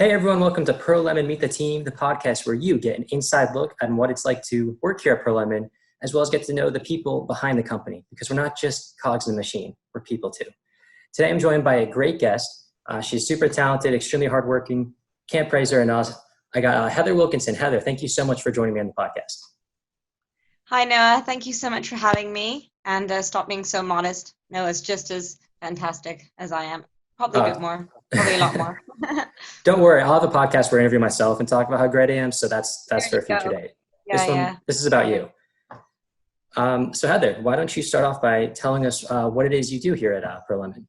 Hey everyone, welcome to Pearl Lemon Meet the Team, the podcast where you get an inside look at what it's like to work here at Pearl Lemon, as well as get to know the people behind the company, because we're not just cogs in the machine, we're people too. Today I'm joined by a great guest. She's super talented, extremely hardworking, can't praise her enough. I got Heather Wilkinson. Heather, thank you so much for joining me on the podcast. Hi Noah, thank you so much for having me, and stop being so modest. Noah's just as fantastic as I am. Probably a bit more, probably a lot more. Don't worry, I'll have a podcast where I interview myself and talk about how great I am, so that's for a future date. This is about you. So Heather, why don't you start off by telling us what it is you do here at Pearl Lemon?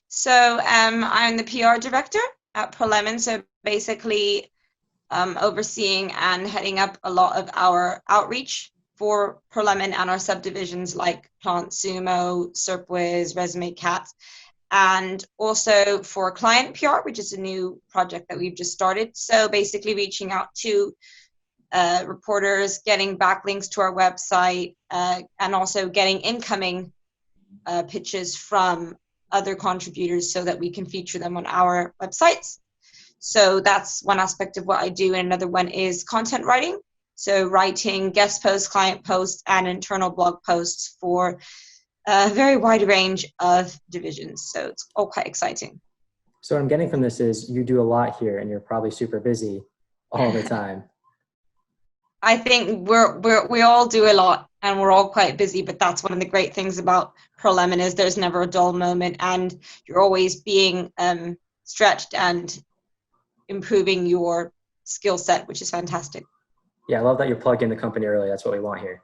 So I'm the PR director at Pearl Lemon, so basically overseeing and heading up a lot of our outreach for Pearl Lemon and our subdivisions like Plant, Sumo, Serpwiz, Resume Cat, and also for client PR, which is a new project that we've just started. So basically reaching out to reporters, getting backlinks to our website, and also getting incoming pitches from other contributors so that we can feature them on our websites. So that's one aspect of what I do. And another one is content writing. So writing guest posts, client posts, and internal blog posts for a very wide range of divisions. So it's all quite exciting. So what I'm getting from this is you do a lot here and you're probably super busy all the time. I think we all do a lot and we're all quite busy, but that's one of the great things about Pearl Lemon is there's never a dull moment and you're always being stretched and improving your skill set, which is fantastic. Yeah, I love that you plugged in the company early. That's what we want here.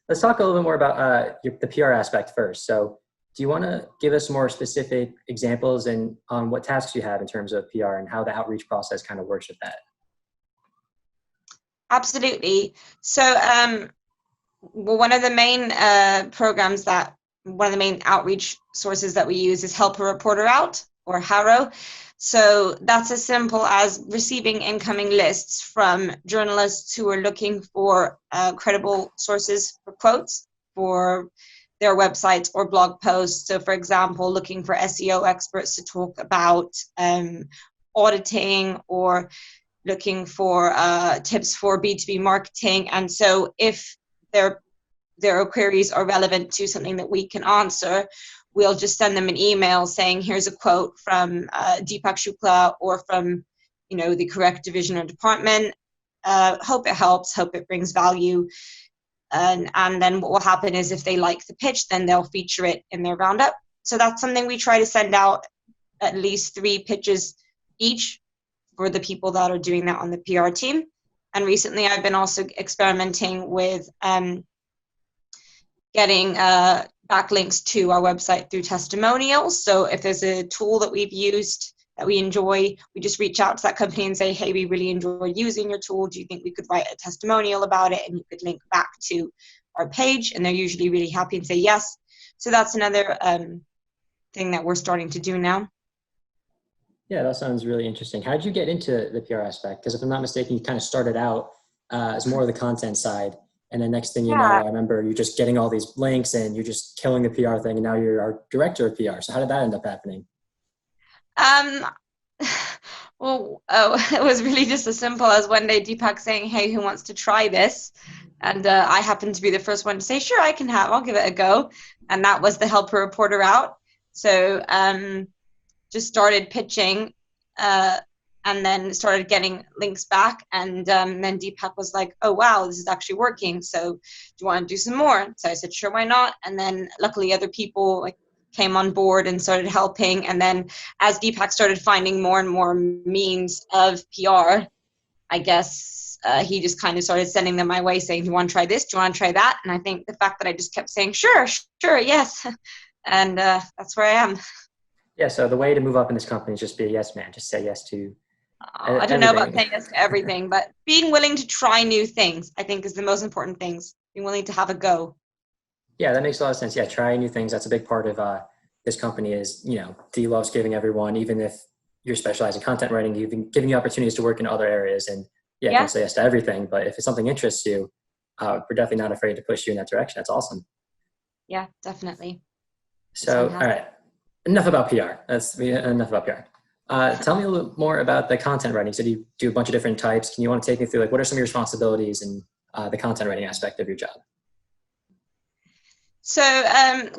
Let's talk a little bit more about the PR aspect first. So do you want to give us more specific examples and on what tasks you have in terms of PR and how the outreach process kind of works with that? Absolutely. So one of the main one of the main outreach sources that we use is Help a Reporter Out, or HARO. So that's as simple as receiving incoming lists from journalists who are looking for credible sources for quotes for their websites or blog posts. So for example, looking for SEO experts to talk about auditing, or looking for tips for B2B marketing. And so if their queries are relevant to something that we can answer, we'll just send them an email saying, here's a quote from Deepak Shukla or from, the correct division or department. Hope it helps, hope it brings value. And then what will happen is if they like the pitch, then they'll feature it in their roundup. So that's something we try to send out at least 3 pitches each for the people that are doing that on the PR team. And recently I've been also experimenting with getting backlinks to our website through testimonials. So if there's a tool that we've used that we enjoy, we just reach out to that company and say, hey, we really enjoy using your tool. Do you think we could write a testimonial about it? And you could link back to our page. And they're usually really happy and say yes. So that's another thing that we're starting to do now. Yeah, that sounds really interesting. How did you get into the PR aspect? Because if I'm not mistaken, you kind of started out as more of the content side. And then next thing you know, I remember you just getting all these links and you're just killing the PR thing. And now you're our director of PR. So how did that end up happening? It was really just as simple as one day Deepak saying, hey, who wants to try this? And I happened to be the first one to say, sure, I'll give it a go. And that was the Help a Reporter Out. So just started pitching and then started getting links back. And then Deepak was like, oh, wow, this is actually working. So do you want to do some more? So I said, sure, why not? And then luckily other people came on board and started helping. And then as Deepak started finding more and more means of PR, I guess he just kind of started sending them my way saying, do you want to try this? Do you want to try that? And I think the fact that I just kept saying, sure, yes. And that's where I am. Yeah, so the way to move up in this company is just be a yes man. Just say yes to I don't know about saying yes to everything, but being willing to try new things, I think, is the most important things. Being willing to have a go. Yeah, that makes a lot of sense. Yeah, trying new things. That's a big part of this company is, D loves giving everyone, even if you're specialized in content writing, giving you opportunities to work in other areas. And you can say yes to everything. But if it's something interests you, we're definitely not afraid to push you in that direction. That's awesome. Yeah, definitely. So, all right. Enough about PR. Enough about PR. Tell me a little more about the content writing. So you do a bunch of different types. Can you want to take me through like what are some of your responsibilities and the content writing aspect of your job? So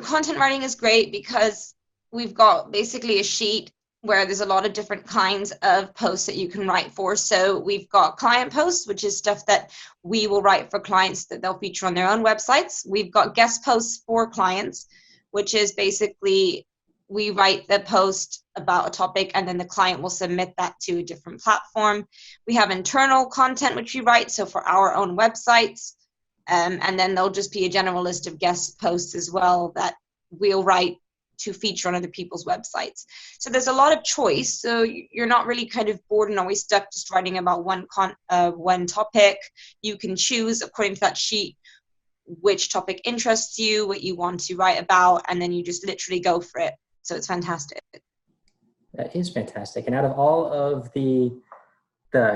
content writing is great because we've got basically a sheet where there's a lot of different kinds of posts that you can write for. So we've got client posts, which is stuff that we will write for clients that they'll feature on their own websites. We've got guest posts for clients, which is basically we write the post about a topic and then the client will submit that to a different platform. We have internal content which we write, so for our own websites. And then there'll just be a general list of guest posts as well that we'll write to feature on other people's websites. So there's a lot of choice. So you're not really kind of bored and always stuck just writing about one topic. You can choose according to that sheet which topic interests you, what you want to write about, and then you just literally go for it. So it's fantastic. That is fantastic. And out of all of the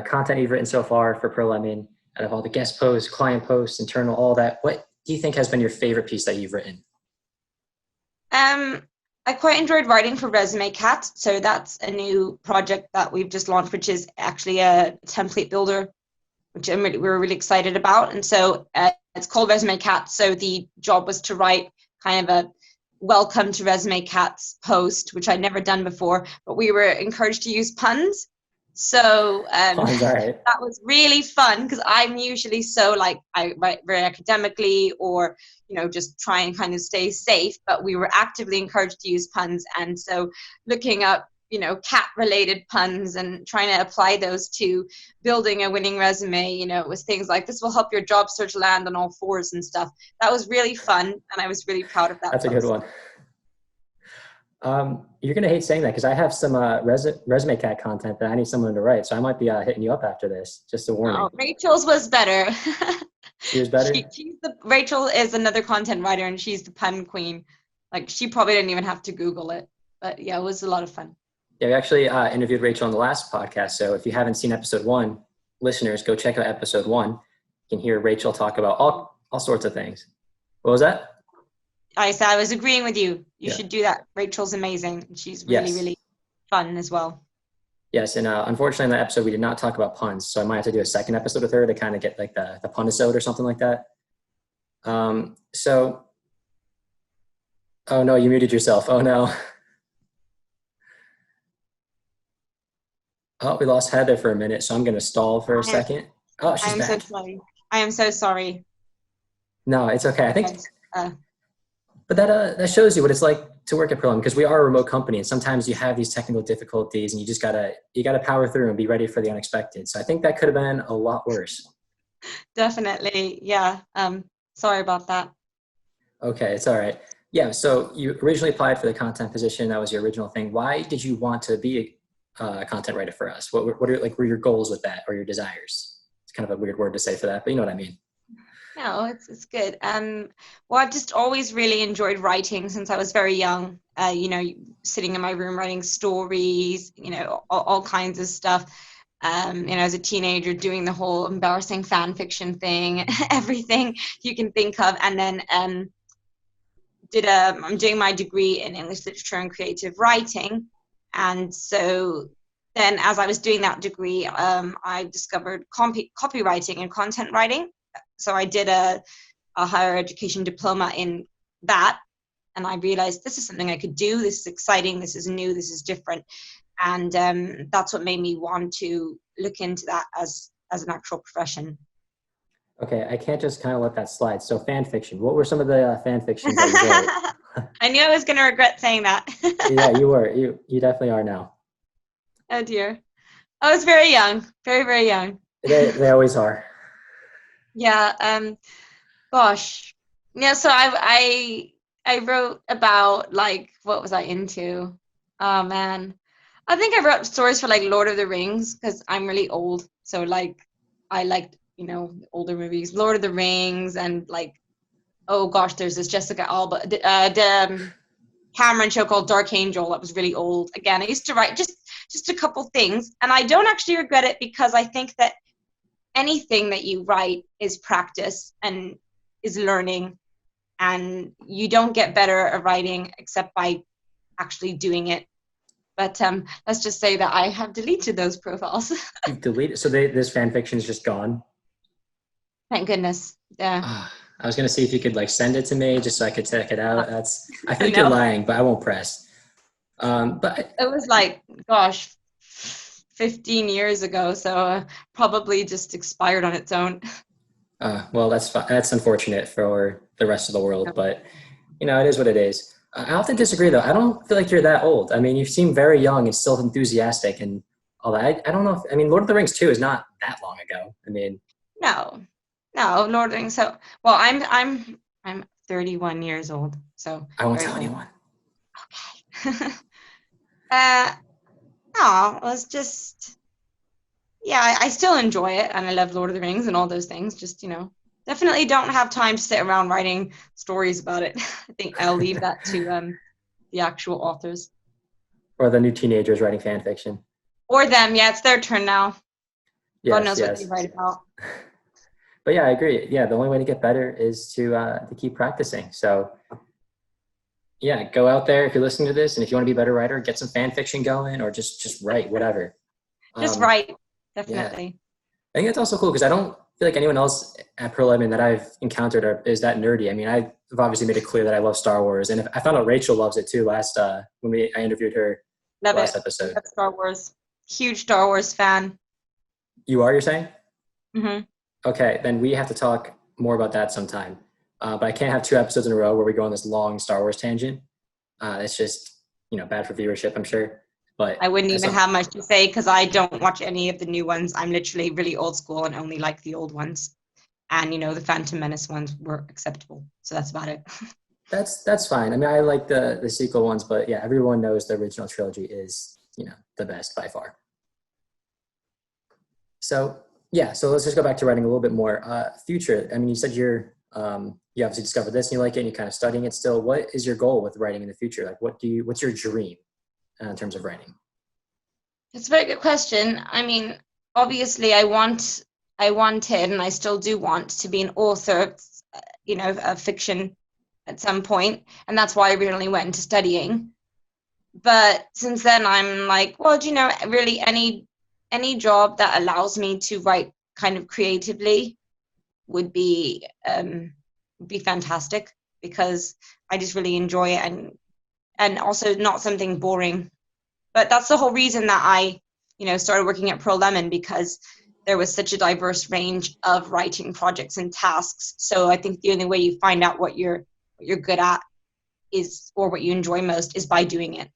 content you've written so far for PearlLemon, out of all the guest posts, client posts, internal, all that, what do you think has been your favorite piece that you've written? I quite enjoyed writing for Resume Cat. So that's a new project that we've just launched, which is actually a template builder, which we're really excited about. And so it's called Resume Cat. So the job was to write kind of a welcome to Resume Cat's post, which I'd never done before, but we were encouraged to use puns. So Puns, all right. that was really fun because I'm usually so like I write very academically or just try and kind of stay safe, but we were actively encouraged to use puns. And so looking up cat related puns and trying to apply those to building a winning resume, it was things like this will help your job search land on all fours and stuff. That was really fun and I was really proud of that. That's post. A good one. You're going to hate saying that because I have some Resume Cat content that I need someone to write. So I might be hitting you up after this, just a warning. Oh, Rachel's was better. She was better? Rachel is another content writer and she's the pun queen. Like she probably didn't even have to Google it. But yeah, it was a lot of fun. Yeah, we actually interviewed Rachel on the last podcast. So if you haven't seen episode 1, listeners, go check out episode 1. You can hear Rachel talk about all sorts of things. What was that? I said I was agreeing with you. You should do that. Rachel's amazing. She's really, really fun as well. Yes, and unfortunately in that episode we did not talk about puns, so I might have to do a second episode with her to kind of get like the punisode or something like that. Oh no, you muted yourself. Oh no. Oh, we lost Heather for a minute, so I'm going to stall for a second. Oh, she's back. I'm so sorry. I am so sorry. No, it's okay. I think... But that shows you what it's like to work at PearlLemon because we are a remote company and sometimes you have these technical difficulties and you just gotta power through and be ready for the unexpected. So I think that could have been a lot worse. Definitely. Yeah. Sorry about that. Okay. It's all right. Yeah. So you originally applied for the content position. That was your original thing. Why did you want to be a content writer for us? What were your goals with that or your desires? It's kind of a weird word to say for that, but you know what I mean. No, it's good. Well, I've just always really enjoyed writing since I was very young. Sitting in my room writing stories, all kinds of stuff. As a teenager, doing the whole embarrassing fan fiction thing, everything you can think of, and then I'm doing my degree in English literature and creative writing, and so then as I was doing that degree, I discovered copywriting and content writing. So I did a higher education diploma in that, and I realized this is something I could do. This is exciting. This is new. This is different, and that's what made me want to look into that as an actual profession. Okay, I can't just kind of let that slide. So fan fiction. What were some of the fan fictions that you wrote? I knew I was going to regret saying that. Yeah, you were. You definitely are now. Oh dear, I was very young, very, very young. They always are. Yeah. Gosh. Yeah. So I wrote about like what was I into? Oh man, I think I wrote stories for like Lord of the Rings because I'm really old. So like I liked older movies, Lord of the Rings, and like oh gosh, there's this Jessica Alba, the Cameron show called Dark Angel that was really old. Again, I used to write just a couple things, and I don't actually regret it because I think that anything that you write is practice and is learning, and you don't get better at writing except by actually doing it. But let's just say that I have deleted those profiles. You've deleted, so this fan fiction is just gone. Thank goodness. Yeah. I was gonna see if you could like send it to me just so I could check it out. I think No. you're lying, but I won't press. But it was like, gosh, 15 years ago, so probably just expired on its own. well, that's unfortunate for the rest of the world, but it is what it is. I often disagree though. I don't feel like you're that old. I mean, you seem very young and still enthusiastic and all that. I don't know if, I mean, Lord of the Rings 2 is not that long ago. I mean, No, Lord of the Rings. So, well, I'm 31 years old, so I won't very tell old. anyone. Okay. No, it was just, yeah, I still enjoy it, and I love Lord of the Rings and all those things. Just, definitely don't have time to sit around writing stories about it. I think I'll leave that to the actual authors. Or the new teenagers writing fan fiction. Or them, yeah, it's their turn now. God knows what Yes. they write about. But yeah, I agree. Yeah, the only way to get better is to keep practicing. So yeah, go out there if you're listening to this, and if you want to be a better writer, get some fan fiction going, or just write, whatever. Just write, definitely. Yeah. I think that's also cool because I don't feel like anyone else at Pearl Lemon that I've encountered is that nerdy. I mean, I've obviously made it clear that I love Star Wars, and I found out Rachel loves it too. When I interviewed her Love last it. episode. Love Star Wars. Huge Star Wars fan. You are, you're saying? Mm-hmm. Okay, then we have to talk more about that sometime. But I can't have 2 episodes in a row where we go on this long Star Wars tangent. It's just, bad for viewership, I'm sure. But I wouldn't even have much to say because I don't watch any of the new ones. I'm literally really old school and only like the old ones. And, the Phantom Menace ones were acceptable. So that's about it. That's fine. I mean, I like the sequel ones, but yeah, everyone knows the original trilogy is, the best by far. So yeah, so let's just go back to writing a little bit more. Future, I mean, you said you obviously discovered this and you like it and you're kind of studying it still. What is your goal with writing in the future? Like what's your dream in terms of writing? It's a very good question. I mean, obviously I wanted and I still do want to be an author, of fiction at some point. And that's why I originally went into studying. But since then I'm like, well, really any job that allows me to write kind of creatively would be fantastic because I just really enjoy it and also not something boring. But that's the whole reason that I, started working at Pearl Lemon because there was such a diverse range of writing projects and tasks. So I think the only way you find out what you're good at is, or what you enjoy most, is by doing it.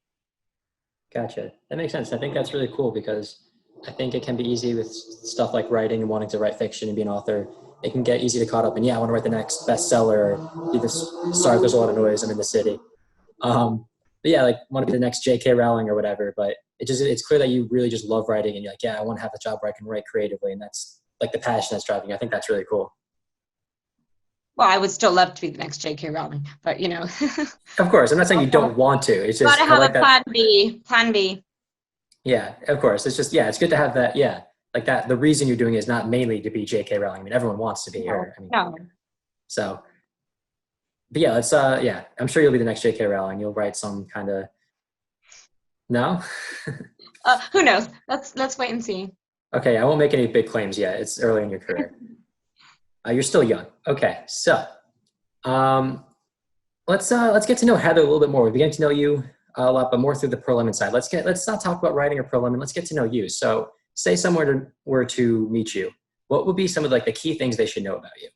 Gotcha. That makes sense. I think that's really cool because I think it can be easy with stuff like writing and wanting to write fiction and be an author. It can get easy to caught up in, I want to write the next bestseller, or be this star, there's a lot of noise, I'm in the city. But yeah, like want to be the next J.K. Rowling or whatever. But it's clear that you really just love writing and you're like, yeah, I want to have a job where I can write creatively. And that's like the passion that's driving you. I think that's really cool. Well, I would still love to be the next J.K. Rowling, but Of course, I'm not saying you don't want to. It's just gotta have a plan B. Plan B. Yeah, of course. It's just it's good to have that. Yeah, like that. The reason you're doing it is not mainly to be J.K. Rowling. I mean, everyone wants to be her. I mean, no. So, but yeah, let's. Yeah, I'm sure you'll be the next J.K. Rowling. You'll write some kind of. No. Who knows? Let's wait and see. Okay, I won't make any big claims yet. It's early in your career. You're still young. Okay, so let's get to know Heather a little bit more. We're getting to know you a lot, but more through the Pearl Lemon side. Let's not talk about writing or Pearl Lemon. Let's get to know you. So, say someone were to meet you, what would be some of the key things they should know about you?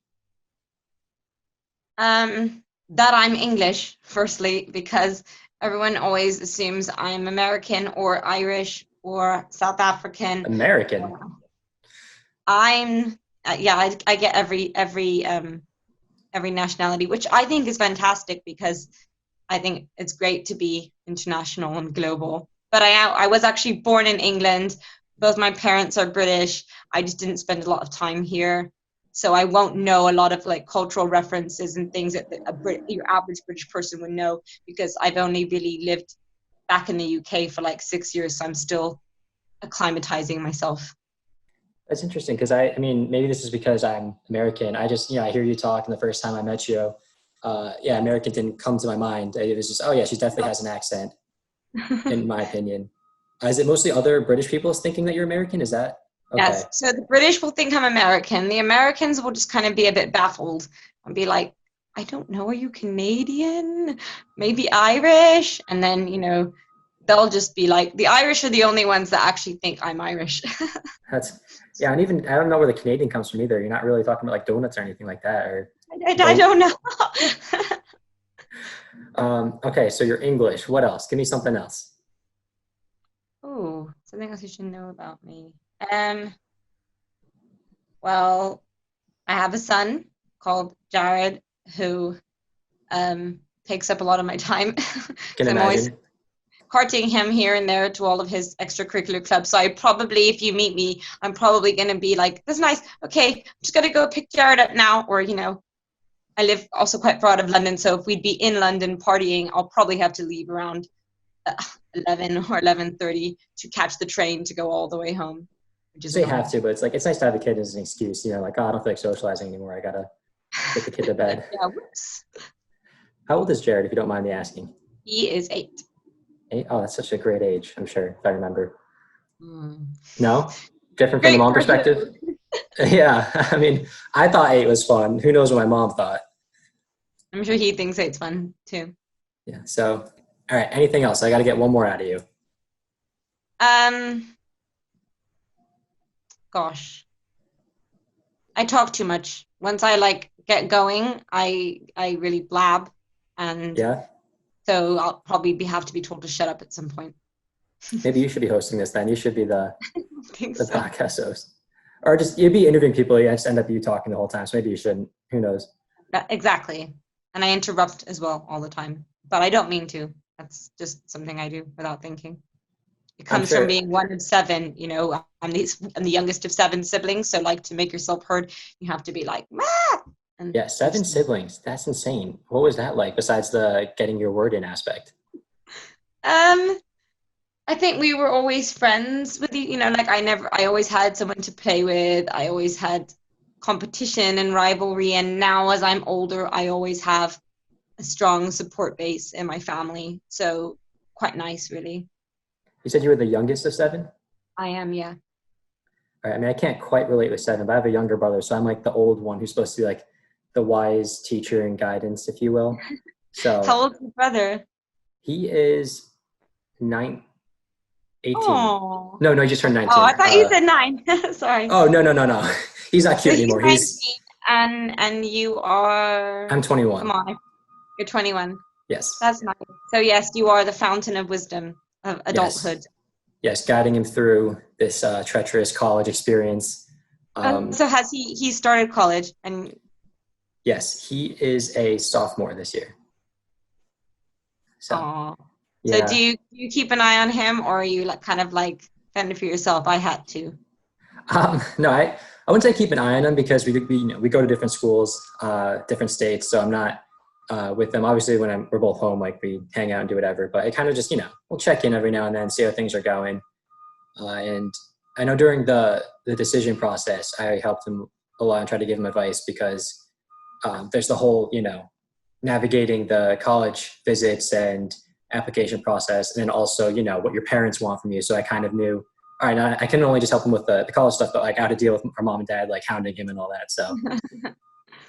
That I'm English, firstly, because everyone always assumes I'm American or Irish or South African. American. I'm I get every nationality, which I think is fantastic because I think it's great to be international and global. But I was actually born in England. Both my parents are British. I just didn't spend a lot of time here. So I won't know a lot of cultural references and things that your average British person would know because I've only really lived back in the UK for 6 years. So I'm still acclimatizing myself. That's interesting because I mean, maybe this is because I'm American. I just, I hear you talk and the first time I met you, American didn't come to my mind. It was just, oh yeah, she definitely has an accent in my opinion. Is it mostly other British people thinking that you're American? Is that okay? Yes. So the British will think I'm American. The Americans will just kind of be a bit baffled and be like, I don't know, are you Canadian? Maybe Irish? And then, they'll just be like, the Irish are the only ones that actually think I'm Irish. That's yeah, and even I don't know where the Canadian comes from either. You're not really talking about like donuts or anything like that, or I don't know. okay, so you're English. What else? Give me something else. Oh, something else you should know about me. Um, well, I have a son called Jared who takes up a lot of my time Can because I'm always imagine. carting him here and there to all of his extracurricular clubs. So I probably, if you meet me, I'm probably going to be like, that's nice. Okay, I'm just going to go pick Jared up now. Or, I live also quite far out of London. So if we'd be in London partying, I'll probably have to leave around 11 or 11:30 to catch the train to go all the way home, which You is say annoying. have to, but it's like it's nice to have a kid as an excuse. Like, oh, I don't feel like socializing anymore. I gotta get the kid to bed. Yeah, whoops. How old is Jared, if you don't mind me asking? He is 8. 8? Oh, that's such a great age, I'm sure, if I remember. Mm. No? Different from the Great mom for perspective? who? Yeah, I mean, I thought 8 was fun. Who knows what my mom thought? I'm sure he thinks eight's fun too. Yeah, so, all right, anything else? I got to get one more out of you. Um, gosh, I talk too much. Once I like get going, I really blab, and Yeah? so I'll probably have to be told to shut up at some point. Maybe you should be hosting this then. You should be I think the so. podcast host. Or just, you'd be interviewing people. You just end up you talking the whole time. So maybe you shouldn't. Who knows? Exactly. And I interrupt as well all the time, but I don't mean to. That's just something I do without thinking. It I'm comes from sure. being one of 7. I'm the youngest of 7 siblings, so like to make yourself heard, you have to be like, "Ma!" And Yeah, 7 siblings. That's insane. What was that like besides the getting your word in aspect? um, I think we were always friends with like I always had someone to play with. I always had competition and rivalry, and now as I'm older, I always have a strong support base in my family. So quite nice, really. You said you were the youngest of 7? I am, yeah. All right, I mean, I can't quite relate with 7, but I have a younger brother. So I'm like the old one who's supposed to be like the wise teacher and guidance, if you will. How So old's your brother? he is 9, 18. Oh. No, he just turned Oh, I 19. thought you said 9. Sorry. Oh, no, no, no, no. He's not So cute he's anymore. 19 and you are, I'm come 21. on, you're 21. Yes. That's nice. So yes, you are the fountain of wisdom of adulthood. Yes. Yes. Guiding him through this treacherous college experience. So has he started college and Yes, he is a sophomore this year. So, oh, so do yeah. you keep an eye on him, or are you like kind of like fending for yourself? I had to. No, I wouldn't say keep an eye on him because we go to different schools, different states. So I'm not with them. Obviously, when we're both home, like we hang out and do whatever. But it kind of just we'll check in every now and then, see how things are going. And I know during the decision process, I helped him a lot and tried to give him advice because there's the whole navigating the college visits and application process, and then also what your parents want from you. So I kind of knew, all right, I can only just help him with the college stuff, but like I had to deal with our mom and dad like hounding him and all that. So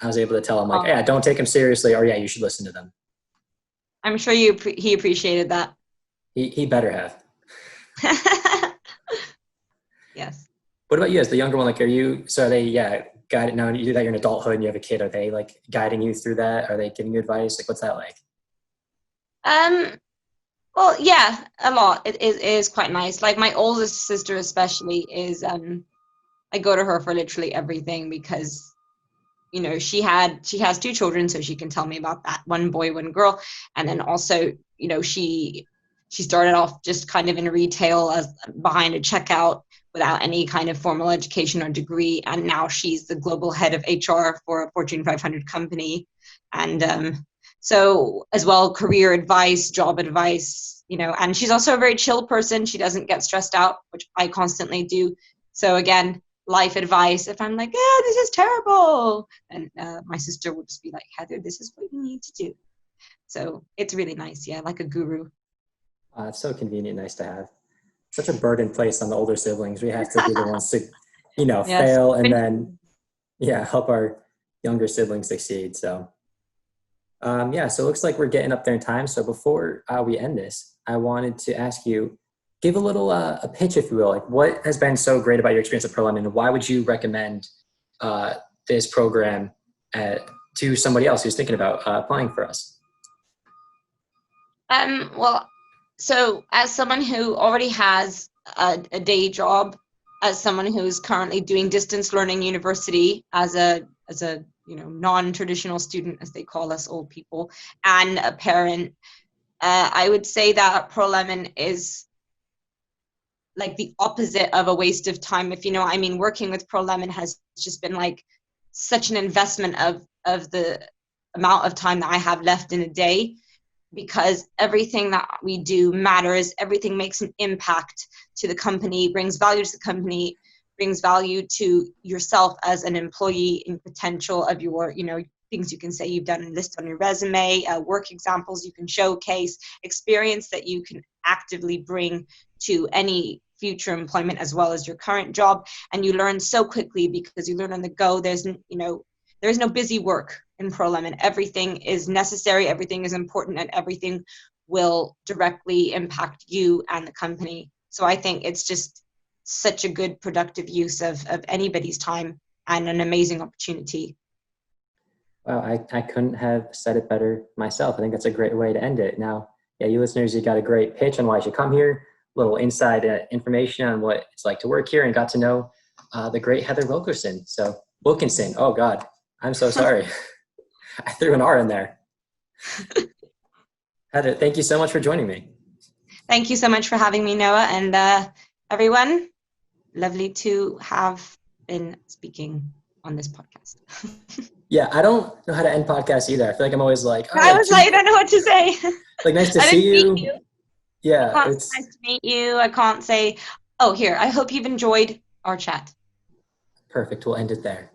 I was able to tell him like, Oh, yeah, don't take him seriously, or yeah, you should listen to them. I'm sure he appreciated that. He better have. Yes. What about you as the younger one? Like, are they, guided now you that you're in adulthood and you have a kid, are they like guiding you through that? Are they giving you advice? Like, what's that like? Um. Well, yeah, a lot. It is quite nice. Like my oldest sister, especially, is I go to her for literally everything because she has 2 children, so she can tell me about that, 1 boy, 1 girl. And then also she started off just kind of in retail as behind a checkout without any kind of formal education or degree, and now she's the global head of HR for a Fortune 500 company. And so as well, career advice, job advice, and she's also a very chill person. She doesn't get stressed out, which I constantly do. So again, life advice, if I'm like, yeah, this is terrible, and my sister would just be like, Heather, this is what you need to do. So it's really nice. Yeah, like a guru. It's so convenient, nice to have. such a burden placed on the older siblings. We have to be the ones to, Yes. fail and then, help our younger siblings succeed. So, so it looks like we're getting up there in time. So before we end this, I wanted to ask you, give a little a pitch, if you will. Like, what has been so great about your experience at Pearl Lemon, and why would you recommend this program to somebody else who's thinking about applying for us? Well, so as someone who already has a day job, as someone who's currently doing distance learning university as a non-traditional student, as they call us old people, and a parent, I would say that Pearl Lemon is like the opposite of a waste of time, if you know what I mean. Working with Pearl Lemon has just been like such an investment of the amount of time that I have left in a day, because everything that we do matters. Everything makes an impact to the company, brings value to the company, brings value to yourself as an employee in potential of your, things you can say you've done and list on your resume, work examples you can showcase, experience that you can actively bring to any future employment as well as your current job. And you learn so quickly because you learn on the go. There's no busy work in Pearl Lemon. Everything is necessary, everything is important, and everything will directly impact you and the company. So I think it's just such a good productive use of anybody's time and an amazing opportunity. Wow, I couldn't have said it better myself. I think that's a great way to end it. Now, you listeners, you got a great pitch on why you should come here, little inside information on what it's like to work here, and got to know the great Heather Wilkinson. Oh God, I'm so sorry. I threw an R in there. Heather, thank you so much for joining me. Thank you so much for having me, Noah, and everyone. Lovely to have been speaking on this podcast. Yeah, I don't know how to end podcasts either. I feel like I'm always like, I don't know what to say. Like, nice to see you. Yeah, it's nice to meet you. I can't say, I hope you've enjoyed our chat. Perfect. We'll end it there.